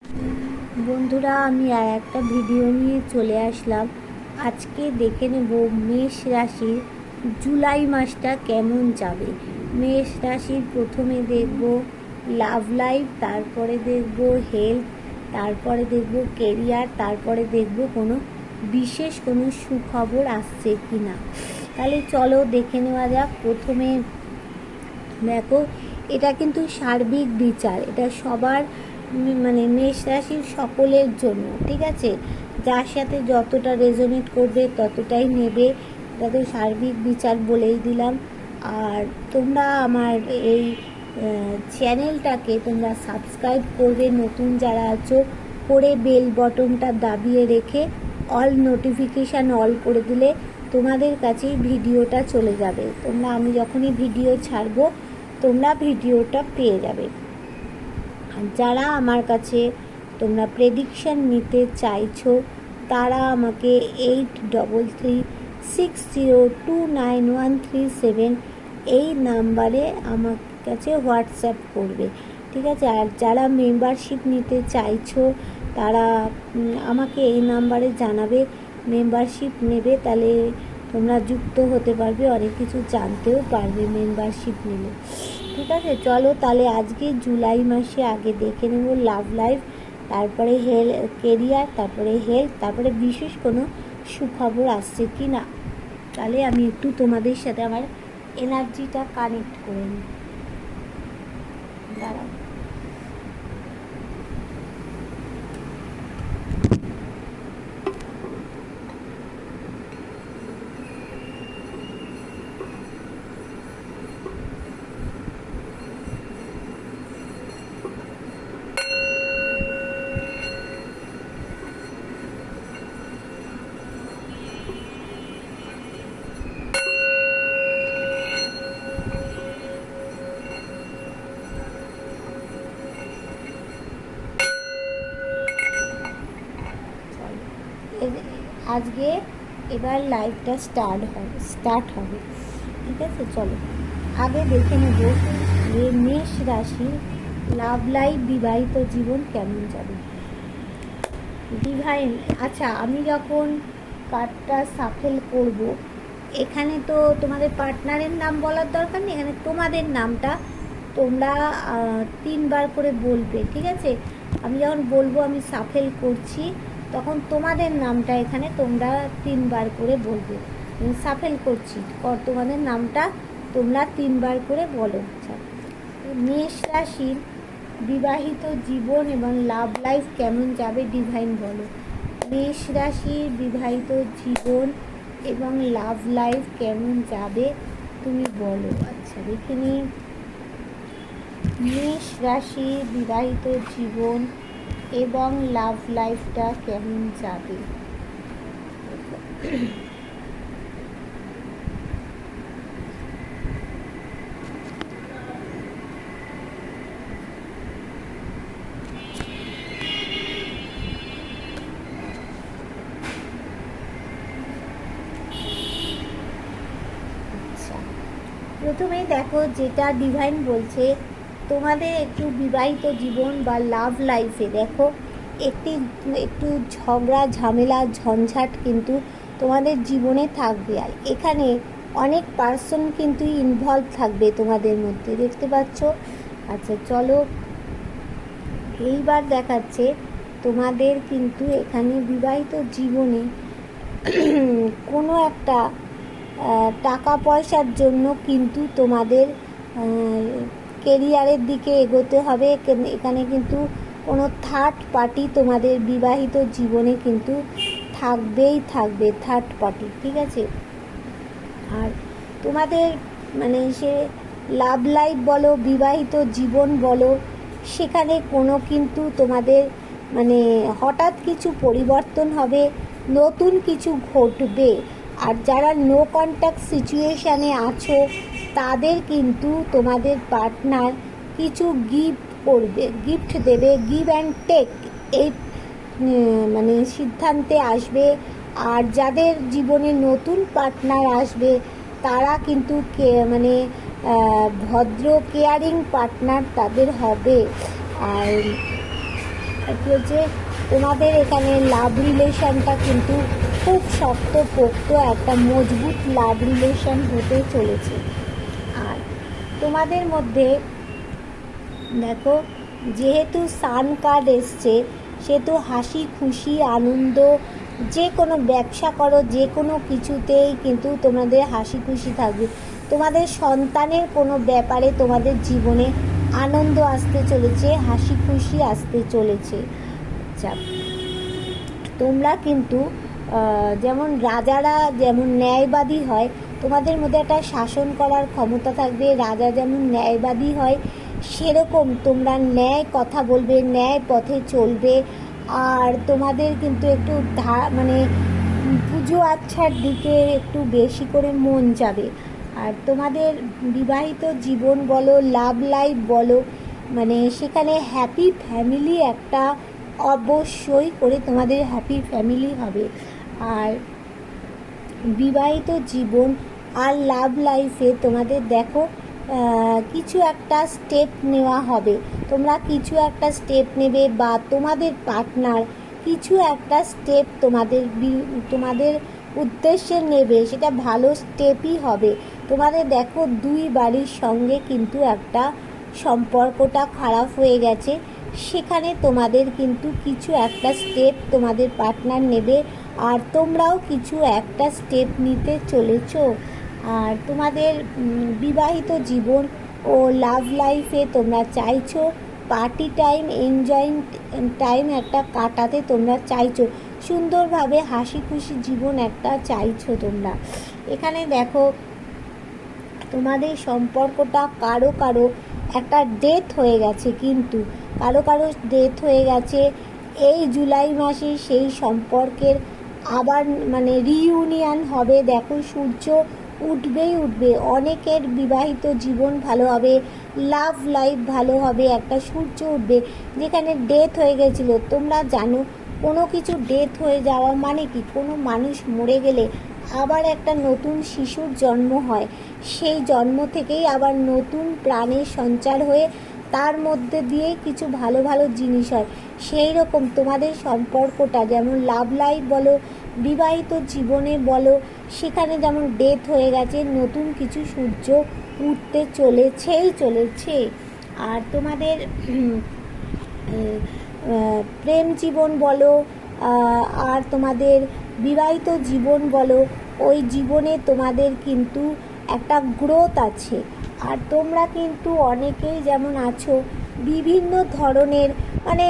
বন্ধুরা, আমি আর একটা ভিডিও নিয়ে চলে আসলাম। আজকে দেখে নেব মেষ রাশির জুলাই মাসটা কেমন যাবে। মেষ রাশির প্রথমে দেখব লাভ লাইফ, তারপরে দেখব হেলথ, তারপরে দেখব কেরিয়ার, তারপরে দেখব কোনো বিশেষ কোনো সুখবর আসছে কি না। তাহলে চলো দেখে নেওয়া যাক। প্রথমে দেখো, এটা কিন্তু সার্বিক বিচার, এটা সবার মানে মেষ রাশির সকলের জন্য, ঠিক আছে। যার সাথে যতটা রেজোনেট করবে ততটাই নেবে, এটা তো সার্বিক বিচার বলেই দিলাম। আর তোমরা আমার এই চ্যানেলটাকে তোমরা সাবস্ক্রাইব করবে, নতুন যারা আছো, করে বেল বটনটা দাবিয়ে রেখে অল নোটিফিকেশান অল করে দিলে তোমাদের কাছেই ভিডিওটা চলে যাবে। তোমরা আমি যখনই ভিডিও ছাড়বো তোমরা ভিডিওটা পেয়ে যাবে। যারা আমার কাছে তোমরা প্রেডিকশান নিতে চাইছো তারা আমাকে 8360291337 এই নাম্বারে আমার কাছে হোয়াটসঅ্যাপ করবে, ঠিক আছে। আর যারা মেম্বারশিপ নিতে চাইছো তারা আমাকে এই নাম্বারে জানাবে, মেম্বারশিপ নেবে, তাহলে তোমরা যুক্ত হতে পারবে, অনেক কিছু জানতেও পারবে মেম্বারশিপ নিলে, ঠিক আছে। চলো তাহলে আজকে জুলাই মাসে আগে দেখে নেব লাভ লাইফ, তারপরে কেরিয়ার, তারপরে হেলথ, তারপরে বিশেষ কোনো সুখবর আসছে কি না। তাহলে আমি একটু তোমাদের সাথে আমার এনার্জিটা কানেক্ট করে নিই, দাঁড়াও। আজকে এবার লাইভটা স্টার্ট হবে, ঠিক আছে। চলো আগে দেখে নেব যে মেষ রাশির লাভ লাইফ, বিবাহিত জীবন কেমন যাবে। ডিভাইন, আচ্ছা আমি যখন কার্ডটা সাফেল করব, এখানে তো তোমাদের পার্টনারের নাম বলার দরকার নেই, এখানে তোমাদের নামটা তোমরা 3বার করে বলবে, ঠিক আছে। আমি যখন বলবো আমি সাফেল করছি, তখন তোমাদের নামটা এখানে তোমরা 3বার করে বলবে। সাফেল করছি, তোমাদের নামটা তোমরা 3বার করে বলো। আচ্ছা, মেষ রাশির বিবাহিত জীবন এবং লাভ লাইফ কেমন যাবে, ডিভাইন বলো। মেষ রাশির বিবাহিত জীবন এবং লাভ লাইফ কেমন যাবে তুমি বলো। আচ্ছা দেখে নিই, মেষ রাশির বিবাহিত জীবন এবং লাভ লাইফটা কেমন যাবে। প্রথমেই দেখো যেটা ডিভাইন বলছে, তোমাদের একটু বিবাহিত জীবন বা লাভ লাইফে দেখো একটু ঝগড়া ঝামেলা ঝঞ্ঝাট কিন্তু তোমাদের জীবনে থাকবে। আর এখানে অনেক পার্সন কিন্তু ইনভলভ থাকবে তোমাদের মধ্যে, দেখতে পাচ্ছ। আচ্ছা চলো, এইবার দেখাচ্ছে তোমাদের কিন্তু এখানে বিবাহিত জীবনে কোনো একটা টাকা পয়সার জন্য কিন্তু তোমাদের কেরিয়ারের দিকে এগোতে হবে। এখানে কিন্তু কোনো থার্ড পার্টি তোমাদের বিবাহিত জীবনে কিন্তু থাকবে থার্ড পার্টি, ঠিক আছে। আর তোমাদের মানে সে লাভ লাইফ বলো, বিবাহিত জীবন বলো, সেখানে কোনো কিন্তু তোমাদের মানে হঠাৎ কিছু পরিবর্তন হবে, নতুন কিছু ঘটবে। আর যারা নো কন্ট্যাক্ট সিচুয়েশানে আছো তাদের কিন্তু তোমাদের পার্টনার কিছু গিফট দেবে, গিভ অ্যান্ড টেক, এই মানে সিদ্ধান্তে আসবে। আর যাদের জীবনে নতুন পার্টনার আসবে তারা কিন্তু মানে ভদ্র কেয়ারিং পার্টনার তাদের হবে। আর একটু হচ্ছে তোমাদের এখানে লাভ রিলেশনটা কিন্তু খুব শক্তপোক্ত একটা মজবুত লাভ রিলেশন হতে চলেছে। আর তোমাদের মধ্যে দেখো, যেহেতু সান কার্ড এসছে, সেহেতু হাসি খুশি আনন্দ, যে কোনো ব্যবসা করো যে কোনো কিছুতেই কিন্তু তোমাদের হাসি খুশি থাকবে। তোমাদের সন্তানের কোনো ব্যাপারে তোমাদের জীবনে আনন্দ আসতে চলেছে, হাসি খুশি আসতে চলেছে। আচ্ছা, তোমরা কিন্তু যেমন রাজারা যেমন ন্যায়বাদী হয়, তোমাদের মধ্যে একটা শাসন করার ক্ষমতা থাকবে। রাজা যেমন ন্যায়বাদী হয়, সেরকম তোমরা ন্যায় কথা বলবে, ন্যায় পথে চলবে। আর তোমাদের কিন্তু একটু মানে পুজো আচ্ছার দিকে একটু বেশি করে মন যাবে। আর তোমাদের বিবাহিত জীবন বলো, লাভ লাইফ বলো, মানে সেখানে হ্যাপি ফ্যামিলি একটা অবশ্যই করে তোমাদের হ্যাপি ফ্যামিলি হবে। আর বিবাহিত জীবন আর লাভ লাইফে তোমাদের দেখো কিছু একটা স্টেপ নেওয়া হবে। তোমরা কিছু একটা স্টেপ নেবে, বা তোমাদের পার্টনার কিছু একটা স্টেপ তোমাদের উদ্দেশ্যে নেবে, সেটা ভালো স্টেপই হবে। তোমাদের দেখো দুই বাড়ির সঙ্গে কিন্তু একটা সম্পর্কটা খারাপ হয়ে গেছে, সেখানে তোমাদের কিন্তু কিছু একটা স্টেপ তোমাদের পার্টনার নেবে, আর তোমরাও কিছু একটা স্টেপ নিতে চলেছ। আর তোমাদের বিবাহিত জীবন ও লাভ লাইফে তোমরা চাইছো পার্টি টাইম, এনজয়িং টাইম একটা কাটাতে তোমরা চাইছো, সুন্দরভাবে হাসি খুশি জীবন একটা চাইছো তোমরা। এখানে দেখো তোমাদের সম্পর্কটা কারো কারো একটা ডেথ হয়ে গেছে, কিন্তু কারো ডেথ হয়ে গেছে। এই জুলাই মাসে সেই সম্পর্কের আবার মানে রিইউনিয়ন হবে। দেখো সূর্য উঠবে। অনেকের বিবাহিত জীবন ভালো হবে, লাভ লাইফ ভালো হবে, একটা সূর্য উঠবে। যেখানে ডেথ হয়ে গেছিলো, তোমরা জানো কোনো কিছু ডেথ হয়ে যাওয়া মানে কি, কোনো মানুষ মরে গেলে আবার একটা নতুন শিশুর জন্ম হয়, সেই জন্ম থেকেই আবার নতুন প্রাণের সঞ্চার হয়ে তার মধ্যে দিয়ে কিছু ভালো ভালো জিনিস হয়। সেই রকম তোমাদের সম্পর্কটা যেমন লাভ লাইফ বলো, বিবাহিত জীবনে বলো, সেখানে যেমন ডেথ হয়ে গেছে, নতুন কিছু সূর্য উঠতে চলেছে। আর তোমাদের প্রেম জীবন বলো আর তোমাদের বিবাহিত জীবন বলো, ওই জীবনে তোমাদের কিন্তু একটা গ্রোথ আছে। আর তোমরা কিন্তু অনেকেই যেমন আছো বিভিন্ন ধরনের, মানে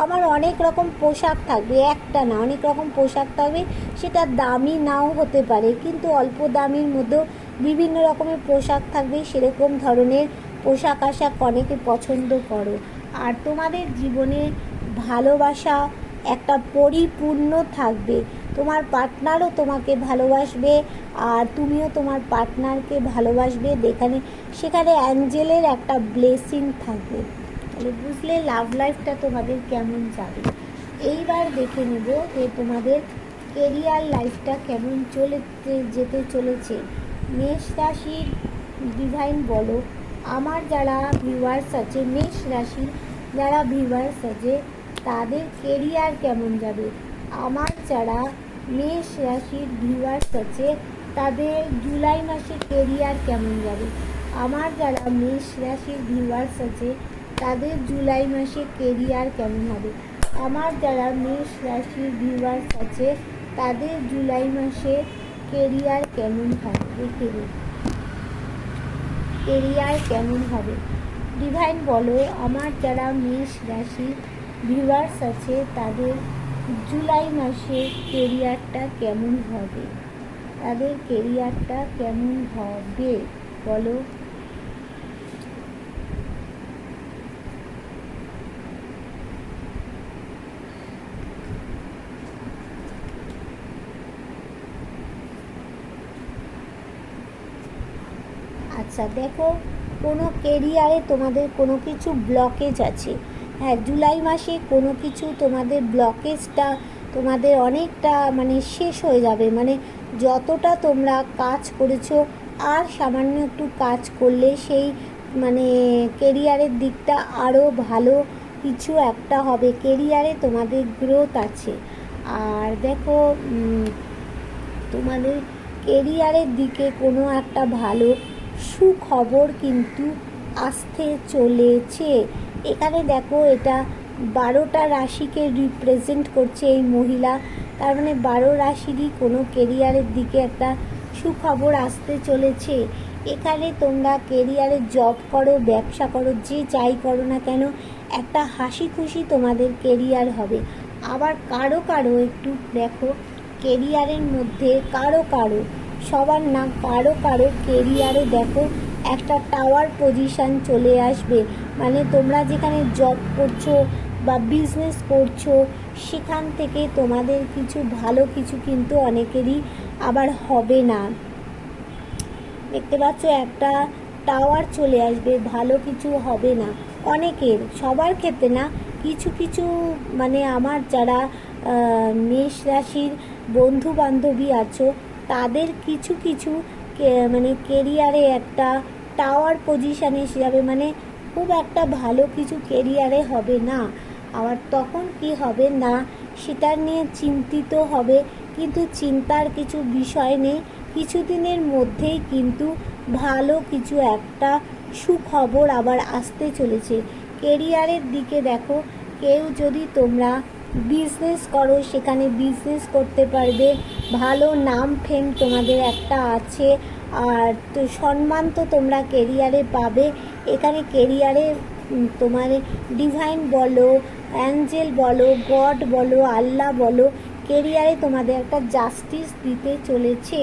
আমার অনেক রকম পোশাক থাকবে, একটা না অনেক রকম পোশাক থাকবে, সেটা দামি নাও হতে পারে, কিন্তু অল্প দামির মধ্যেও বিভিন্ন রকমের পোশাক থাকবে। সেরকম ধরনের পোশাক আশাক অনেকে পছন্দ করো। আর তোমাদের জীবনে ভালোবাসা একটা পরিপূর্ণ থাকবে, তোমার পার্টনারও তোমাকে ভালোবাসবে আর তুমিও তোমার পার্টনারকে ভালোবাসবে। সেখানে অ্যাঞ্জেলের একটা ব্লেসিং থাকবে। তাহলে বুঝলে লাভ লাইফটা তোমাদের কেমন যাবে। এইবার দেখে নেব যে তোমাদের কেরিয়ার লাইফটা কেমন যেতে চলেছে। মেষ রাশির ডিভাইন বলো, আমার যারা ভিউয়ার্স আছে, মেষ রাশির যারা ভিউয়ার্স আছে, তাদের কেরিয়ার কেমন যাবে। আমার যারা মেষ রাশির ভিউয়ার্স আছে, তাদের জুলাই মাসে কেরিয়ার কেমন যাবে। আমার যারা মেষ রাশির ভিউয়ার্স আছে, তাদের জুলাই মাসে কেরিয়ার কেমন হবে। আমার যারা মেষ রাশির ভিউয়ার্স আছে, তাদের জুলাই মাসে কেরিয়ার কেমন হবে। দেখে নিন কেরিয়ার কেমন হবে। ডিভাইন বলো, আমার যারা মেষ রাশির ভিউয়ার্স আছে, তাদের জুলাই মাসে কেরিয়ারটা কেমন হবে। তাদের কেরিয়ারটা কেমন হবে বলো। আচ্ছা দেখো, কোনো কেরিয়ারে তোমাদের কোনো কিছু ব্লকেজ আছে। হ্যাঁ, জুলাই মাসে কোনো কিছু তোমাদের ব্লকেজটা তোমাদের অনেকটা মানে শেষ হয়ে যাবে। মানে যতটা তোমরা কাজ করেছো আর সামান্য একটু কাজ করলে সেই মানে কেরিয়ারের দিকটা আরও ভালো কিছু একটা হবে, কেরিয়ারে তোমাদের গ্রোথ আছে। আর দেখো তোমাদের কেরিয়ারের দিকে কোনো একটা ভালো সুখবর কিন্তু আসতে চলেছে। এখানে দেখো এটা 12টা রাশিকে রিপ্রেজেন্ট করছে এই মহিলা, তার মানে 12 রাশিরই কোনো কেরিয়ারের দিকে একটা সুখবর আসতে চলেছে। এখানে তোমরা কেরিয়ারে জব করো, ব্যবসা করো, যে যাই করো না কেন, একটা হাসি খুশি তোমাদের কেরিয়ার হবে। আবার কারো কারো একটু দেখো কেরিয়ারের মধ্যে কারো কারো, সবার না, কারো কারো কেরিয়ারে দেখো একটা টাওয়ার পজিশান চলে আসবে। মানে তোমরা যেখানে জব করছো বা বিজনেস করছো সেখান থেকে তোমাদের কিছু ভালো কিছু কিন্তু অনেকেরই আবার হবে না। দেখতে পাচ্ছ একটা টাওয়ার চলে আসবে, ভালো কিছু হবে না অনেকের, সবার ক্ষেত্রে না, কিছু কিছু মানে আমার যারা মেষ রাশির বন্ধু বান্ধবী আছো তাদের কিছু কিছু মানে কেরিয়ারে একটা টাওয়ার পজিশানে এসে যাবে, মানে খুব একটা ভালো কিছু কেরিয়ারে হবে না। আবার তখন কি হবে না সেটা নিয়ে চিন্তিত হবে, কিন্তু চিন্তার কিছু বিষয় নেই, কিছুদিনের মধ্যেই কিন্তু ভালো কিছু একটা সুখবর আবার আসতে চলেছে। কেরিয়ারের দিকে দেখো, কেউ যদি তোমরা বিজনেস করো সেখানে বিজনেস করতে পারবে, ভালো নাম ফেম তোমাদের একটা আছে, আর তো সম্মান তো তোমরা কেরিয়ারে পাবে। এখানে কেরিয়ারে তোমার ডিভাইন বলো, অ্যাঞ্জেল বলো, গড বলো, আল্লাহ বলো, কেরিয়ারে তোমাদের একটা জাস্টিস দিতে চলেছে।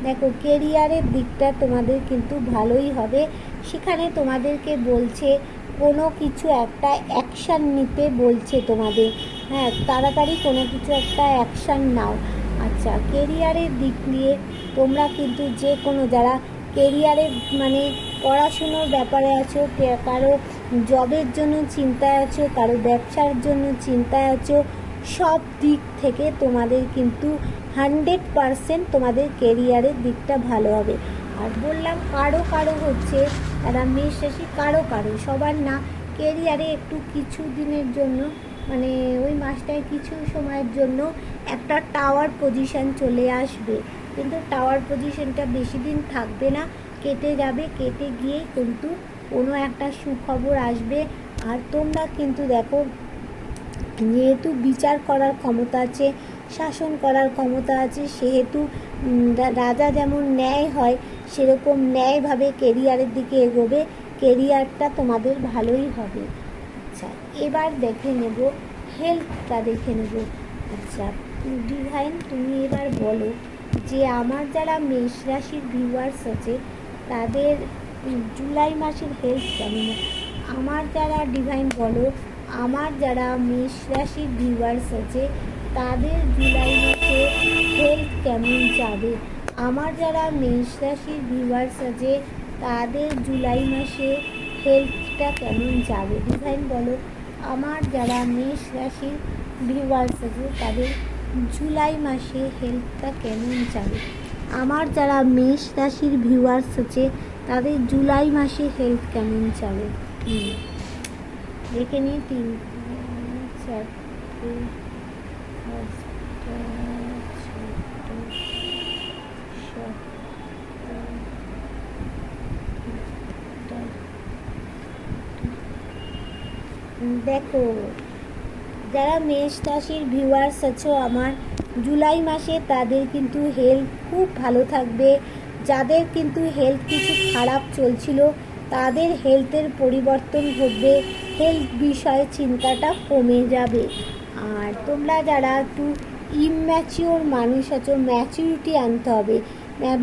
দেখো কেরিয়ারের দিকটা তোমাদের কিন্তু ভালোই হবে, সেখানে তোমাদেরকে বলছে কোনো কিছু একটা অ্যাকশান নিতে বলছে তোমাদের, হ্যাঁ তাড়াতাড়ি কোনো কিছু একটা অ্যাকশান নাও। আচ্ছা, কেরিয়ারের দিক নিয়ে তোমরা কিন্তু যে কোনো যারা কেরিয়ারে মানে পড়াশুনোর ব্যাপারে আছো, কারো জবের জন্য চিন্তায় আছো, কারো ব্যবসার জন্য চিন্তায় আছো, সব দিক থেকে তোমাদের কিন্তু 100% তোমাদের কেরিয়ারের দিকটা ভালো হবে। আর বললাম কারো কারো হচ্ছে তারা মেষ রাশি, কারো কারো, সবার না, কেরিয়ারে একটু কিছু দিনের জন্য মানে ওই মাসটায় কিছু সময়ের জন্য একটা টাওয়ার পজিশান চলে আসবে, কিন্তু টাওয়ার পজিশনটা বেশি দিন থাকবে না, কেটে যাবে, কেটে গিয়ে কিন্তু কোনো একটা সুখবর আসবে। আর তোমরা কিন্তু দেখো যেহেতু বিচার করার ক্ষমতা আছে, শাসন করার ক্ষমতা আছে, সেহেতু রাজা যেমন ন্যায় হয় সেরকম ন্যায়ভাবে কেরিয়ারের দিকে এগোবে, কেরিয়ারটা তোমাদের ভালোই হবে। আচ্ছা, এবার দেখে নেব হেলথটা দেখে নেব। আচ্ছা ডিভাইন, তুমি এবার বলো যে আমার যারা মেষ রাশির ভিউয়ার্স আছে তাদের জুলাই মাসের হেলথ কেমন। আমার যারা ডিভাইন বলো, আমার যারা মেষ রাশির ভিউয়ার্স আছে তাদের জুলাই মাসে হেলথ কেমন যাবে। আমার যারা মেষ রাশির ভিউয়ার্স আছে তাদের জুলাই মাসে হেলথটা কেমন যাবে। ডিভাইন বলো আমার যারা মেষ রাশির ভিউয়ার্স আছে তাদের জুলাই মাসে হেলথটা কেমন যাবে। আমার যারা মেষ রাশির ভিউয়ার্স আছে তাদের জুলাই মাসে হেলথ কেমন যাবে। দেখে নিই 3 4 দেখো যারা মেষ রাশির ভিউয়ার্স আছো আমার জুলাই মাসে তাদের কিন্তু হেলথ খুব ভালো থাকবে। যাদের কিন্তু হেলথ কিছু খারাপ চলছিল তাদের হেলথের পরিবর্তন ঘটবে, হেলথ বিষয়ে চিন্তাটা কমে যাবে। আর তোমরা যারা একটু ইম্যাচিওর মানুষ আছো, ম্যাচুরিটি আনতে হবে,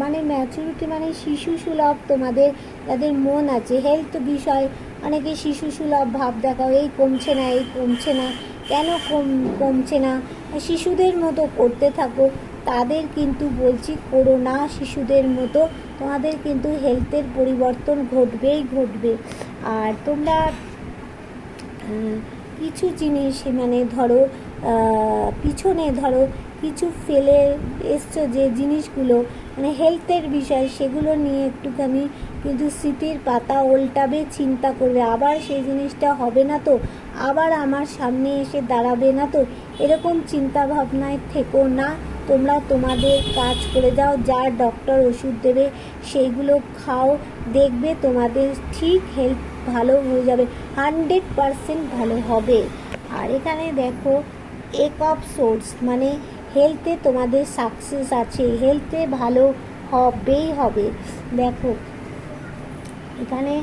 মানে ম্যাচুরিটি মানে শিশু সুলভ তোমাদের যাদের মন আছে, হেলথ বিষয় অনেকে শিশু সুলভ ভাব দেখাও, এই কমছে না, এই কমছে না, কেন কমছে না, শিশুদের মতো করতে থাকো, তাদের কিন্তু বলছি করো না শিশুদের মতো, তোমাদের কিন্তু হেলথের পরিবর্তন ঘটবেই ঘটবে। আর তোমরা কিছু জিনিস মানে ধরো পিছনে ধরো কিছু ফেলে এসছো যে জিনিসগুলো মানে হেলথের বিষয়, সেগুলো নিয়ে একটুখানি কিন্তু স্মৃতির পাতা উল্টাবে, চিন্তা করবে, আবার সেই জিনিসটা হবে না তো, আবার আমার সামনে এসে দাঁড়াবে না তো, এরকম চিন্তা ভাবনায় থেকো না। তোমরা তোমাদের কাজ করে যাও, যা ডক্টর ওষুধ দেবে সেইগুলো খাও, দেখবে তোমাদের ঠিক হেলথ ভালো হয়ে যাবে, 100% ভালো হবে। আর এখানে দেখো এক অফ সোর্স, মানে হেলথে তোমাদের সাকসেস আছে, হেলথে ভালো হবেই হবে। দেখো এখানে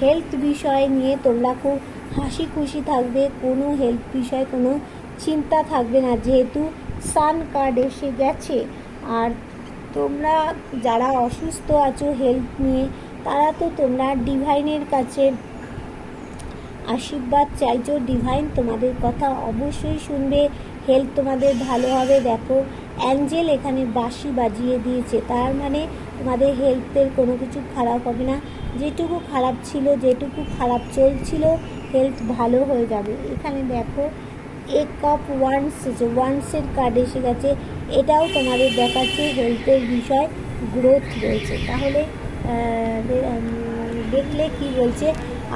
হেলথ বিষয় নিয়ে তোমরা খুব হাসি খুশি থাকবে, কোনো হেলথ বিষয়ে কোনো চিন্তা থাকবে না, যেহেতু সান কার্ড এসে গেছে। আর তোমরা যারা অসুস্থ আছো হেলথ নিয়ে, তারা তো তোমরা ডিভাইনের কাছে আশীর্বাদ চাইছো, ডিভাইন তোমাদের কথা অবশ্যই শুনবে, হেলথ তোমাদের ভালো হবে। দেখো অ্যাঞ্জেল এখানে বাঁশি বাজিয়ে দিয়েছে, তার মানে তোমাদের হেলথের কোনো কিছু খারাপ হবে না, যেটুকু খারাপ ছিল, যেটুকু খারাপ চলছিল, হেলথ ভালো হয়ে যাবে। এখানে দেখো এক কাপ ওয়ান্সের কার্ড এসে গেছে, এটাও তোমাদের দেখাচ্ছে হেলথের বিষয় গ্রোথ রয়েছে। তাহলে দেখলে কি বলছে।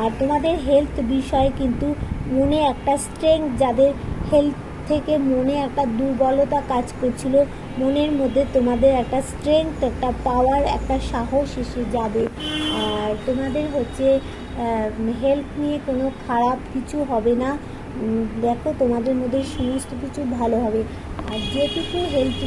আর তোমাদের হেলথ বিষয় কিন্তু মনে একটা স্ট্রেংথ, যাদের হেলথ থেকে মনে একটা দুর্বলতা কাজ করছিল, মনের মধ্যে তোমাদের একটা স্ট্রেংথ, একটা পাওয়ার, একটা সাহস এসে যাবে। আর তোমাদের হচ্ছে হেলথ নিয়ে কোনো খারাপ কিছু হবে না। দেখো তোমাদের মধ্যে সমস্ত কিছু ভালো হবে। আর যেটুকু হেলথ